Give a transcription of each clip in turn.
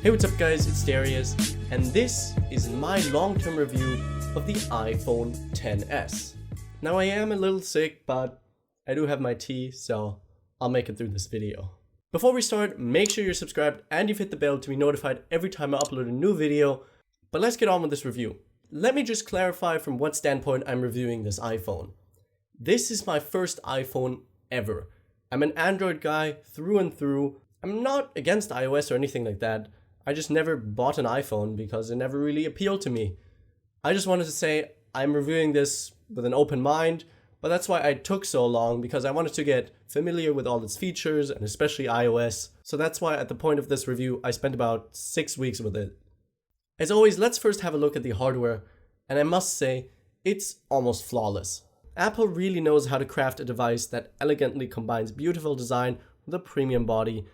Hey, what's up guys, it's Darius, and this is my long-term review of the iPhone XS. Now I am a little sick, but I do have my tea, so I'll make it through this video. Before we start, make sure you're subscribed and you've hit the bell to be notified every time I upload a new video, but let's get on with this review. Let me just clarify from what standpoint I'm reviewing this iPhone. This is my first iPhone ever. I'm an Android guy through and through. I'm not against iOS or anything like that. I just never bought an iPhone because it never really appealed to me. I just wanted to say I'm reviewing this with an open mind, but that's why I took so long, because I wanted to get familiar with all its features and especially iOS. So that's why at the point of this review, I spent about 6 weeks with it. As always, let's first have a look at the hardware, and I must say, it's almost flawless. Apple really knows how to craft a device that elegantly combines beautiful design with a premium body.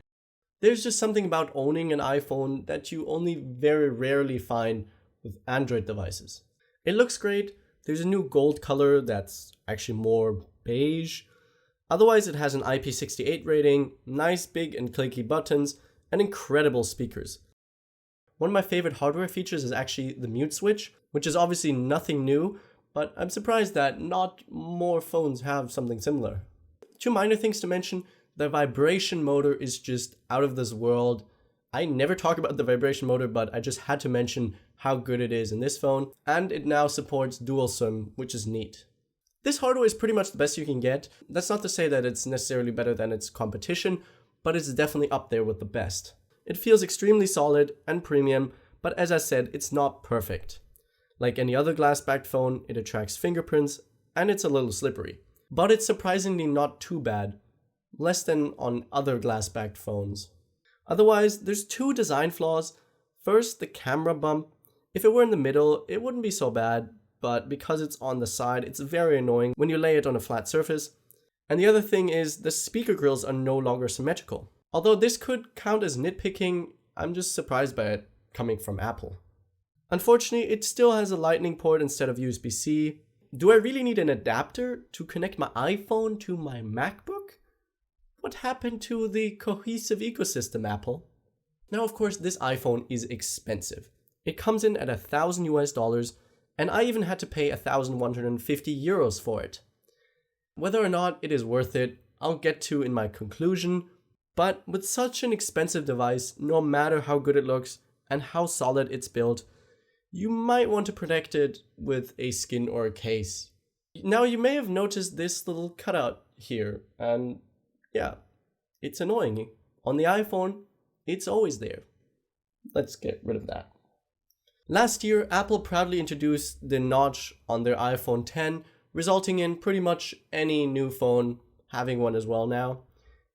There's just something about owning an iPhone that you only very rarely find with Android devices. It looks great. There's a new gold color that's actually more beige. Otherwise, it has an IP68 rating, nice big and clicky buttons, and incredible speakers. One of my favorite hardware features is actually the mute switch, which is obviously nothing new, but I'm surprised that not more phones have something similar. Two minor things to mention. The vibration motor is just out of this world. I never talk about the vibration motor, but I just had to mention how good it is in this phone. And it now supports dual SIM, which is neat. This hardware is pretty much the best you can get. That's not to say that it's necessarily better than its competition, but it's definitely up there with the best. It feels extremely solid and premium, but as I said, it's not perfect. Like any other glass-backed phone, it attracts fingerprints and it's a little slippery. But it's surprisingly not too bad. Less than on other glass-backed phones. Otherwise, there's two design flaws. First, the camera bump. If it were in the middle, it wouldn't be so bad, but because it's on the side, it's very annoying when you lay it on a flat surface. And the other thing is the speaker grills are no longer symmetrical. Although this could count as nitpicking, I'm just surprised by it coming from Apple. Unfortunately, it still has a lightning port instead of USB-C. Do I really need an adapter to connect my iPhone to my MacBook? What happened to the cohesive ecosystem, Apple? Now, of course, this iPhone is expensive. It comes in at $1,000 US, and I even had to pay 1,150 euros for it. Whether or not it is worth it, I'll get to in my conclusion, but with such an expensive device, no matter how good it looks and how solid it's built, you might want to protect it with a skin or a case. Now, you may have noticed this little cutout here, and yeah, it's annoying. On the iPhone, it's always there. Let's get rid of that. Last year, Apple proudly introduced the notch on their iPhone X, resulting in pretty much any new phone having one as well now.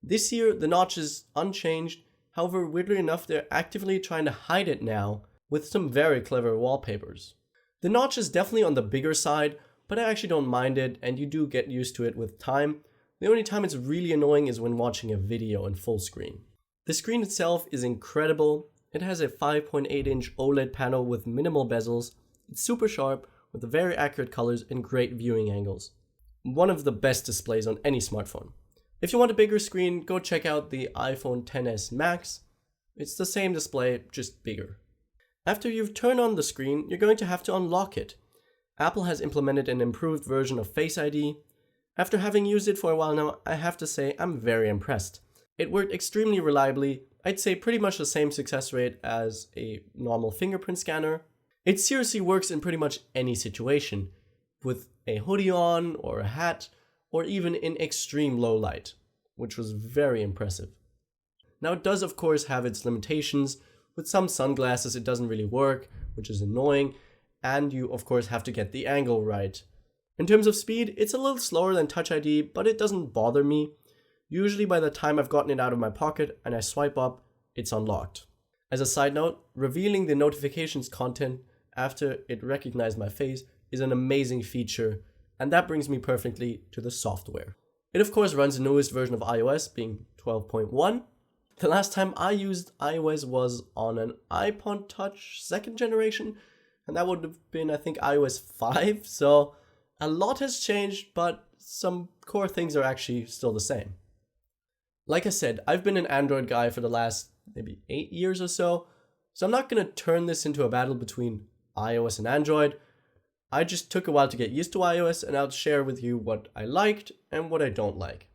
This year, the notch is unchanged. However, weirdly enough, they're actively trying to hide it now with some very clever wallpapers. The notch is definitely on the bigger side, but I actually don't mind it, and you do get used to it with time. The only time it's really annoying is when watching a video in full screen. The screen itself is incredible. It has a 5.8-inch OLED panel with minimal bezels. It's super sharp with very accurate colors and great viewing angles. One of the best displays on any smartphone. If you want a bigger screen, go check out the iPhone XS Max. It's the same display, just bigger. After you've turned on the screen, you're going to have to unlock it. Apple has implemented an improved version of Face ID. After having used it for a while now, I have to say I'm very impressed. It worked extremely reliably. I'd say pretty much the same success rate as a normal fingerprint scanner. It seriously works in pretty much any situation, with a hoodie on or a hat, or even in extreme low light, which was very impressive. Now, it does of course have its limitations. With some sunglasses it doesn't really work, which is annoying, and you of course have to get the angle right. In terms of speed, it's a little slower than Touch ID, but it doesn't bother me. Usually by the time I've gotten it out of my pocket and I swipe up, it's unlocked. As a side note, revealing the notifications content after it recognized my face is an amazing feature, and that brings me perfectly to the software. It of course runs the newest version of iOS, being 12.1. The last time I used iOS was on an iPod Touch 2nd generation, and that would have been I think iOS 5, so a lot has changed, but some core things are actually still the same. Like I said, I've been an Android guy for the last maybe 8 years or so, So I'm not going to turn this into a battle between iOS and Android. I just took a while to get used to iOS, and I'll share with you what I liked and what I don't like.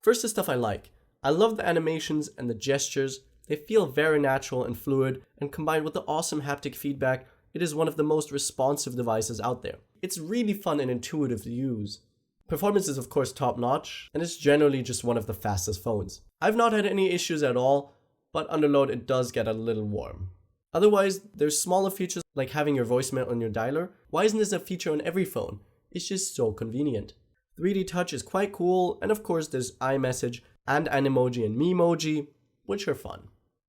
First, the stuff I like. I love the animations and the gestures. They feel very natural and fluid, and combined with the awesome haptic feedback, it is one of the most responsive devices out there. It's really fun and intuitive to use. Performance is of course top notch, and it's generally just one of the fastest phones. I've not had any issues at all, but under load it does get a little warm. Otherwise, there's smaller features like having your voicemail on your dialer. Why isn't this a feature on every phone? It's just so convenient. 3D touch is quite cool, and of course there's iMessage and Animoji and Memoji, which are fun.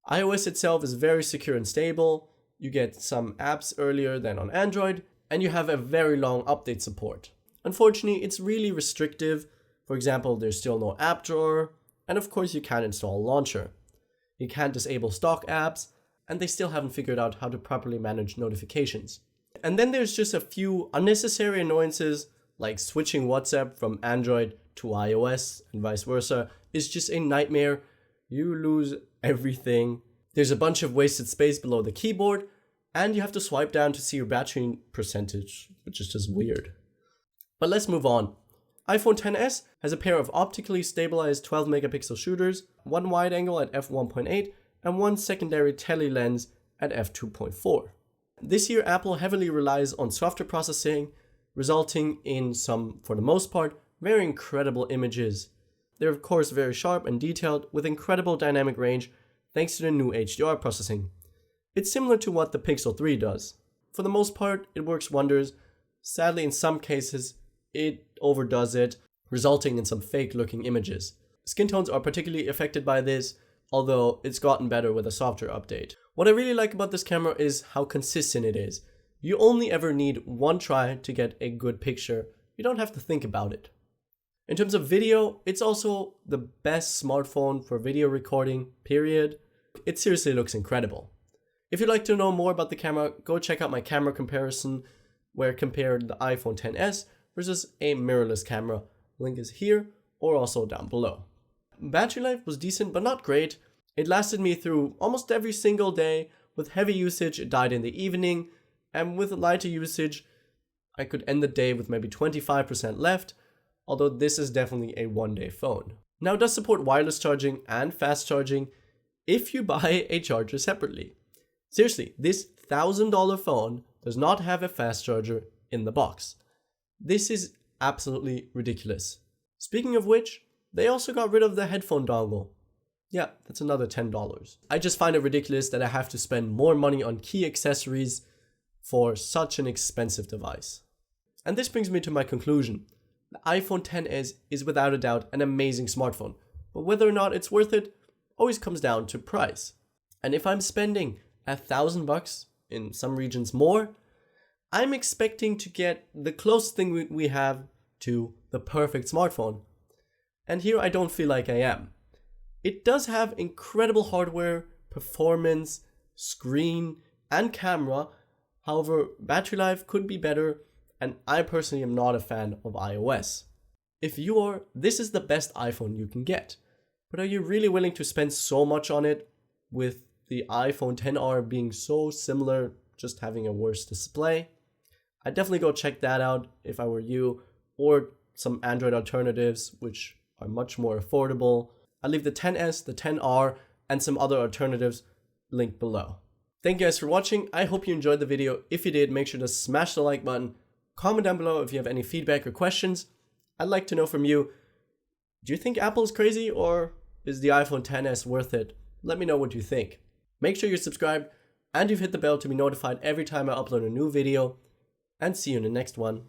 iOS itself is very secure and stable. You get some apps earlier than on Android, and you have a very long update support. Unfortunately, it's really restrictive. For example, there's still no app drawer, and of course you can't install a launcher. You can't disable stock apps, and they still haven't figured out how to properly manage notifications. And then there's just a few unnecessary annoyances, like switching WhatsApp from Android to iOS and vice versa is just a nightmare. You lose everything. There's a bunch of wasted space below the keyboard, and you have to swipe down to see your battery percentage, which is just weird. But let's move on. iPhone XS has a pair of optically stabilized 12 megapixel shooters, one wide angle at f1.8 and one secondary tele lens at f2.4. This year Apple heavily relies on software processing, resulting in some, for the most part, very incredible images. They're of course very sharp and detailed with incredible dynamic range thanks to the new HDR processing. It's similar to what the Pixel 3 does. For the most part, it works wonders. Sadly, in some cases, it overdoes it, resulting in some fake-looking images. Skin tones are particularly affected by this, although it's gotten better with a software update. What I really like about this camera is how consistent it is. You only ever need one try to get a good picture. You don't have to think about it. In terms of video, it's also the best smartphone for video recording, period. It seriously looks incredible. If you'd like to know more about the camera, go check out my camera comparison, where I compared the iPhone XS versus a mirrorless camera. Link is here or also down below. Battery life was decent but not great. It lasted me through almost every single day. With heavy usage it died in the evening, and with lighter usage I could end the day with maybe 25% left, although this is definitely a one-day phone. Now it does support wireless charging and fast charging if you buy a charger separately. Seriously, this $1,000 phone does not have a fast charger in the box. This is absolutely ridiculous. Speaking of which, they also got rid of the headphone dongle. Yeah, that's another $10. I just find it ridiculous that I have to spend more money on key accessories for such an expensive device. And this brings me to my conclusion. The iPhone XS is without a doubt an amazing smartphone, but whether or not it's worth it always comes down to price. And if I'm spending $1,000, in some regions more, I'm expecting to get the closest thing we have to the perfect smartphone. And here I don't feel like I am. It does have incredible hardware, performance, screen, and camera. However, battery life could be better, and I personally am not a fan of iOS. If you are, this is the best iPhone you can get. But are you really willing to spend so much on it, with the iPhone XR being so similar, just having a worse display? I'd definitely go check that out if I were you, or some Android alternatives which are much more affordable. I'll leave the XS, the XR, and some other alternatives linked below. Thank you guys for watching. I hope you enjoyed the video. If you did, make sure to smash the like button. Comment down below if you have any feedback or questions. I'd like to know from you, do you think Apple's crazy, or is the iPhone XS worth it? Let me know what you think. Make sure you're subscribed and you've hit the bell to be notified every time I upload a new video, and see you in the next one.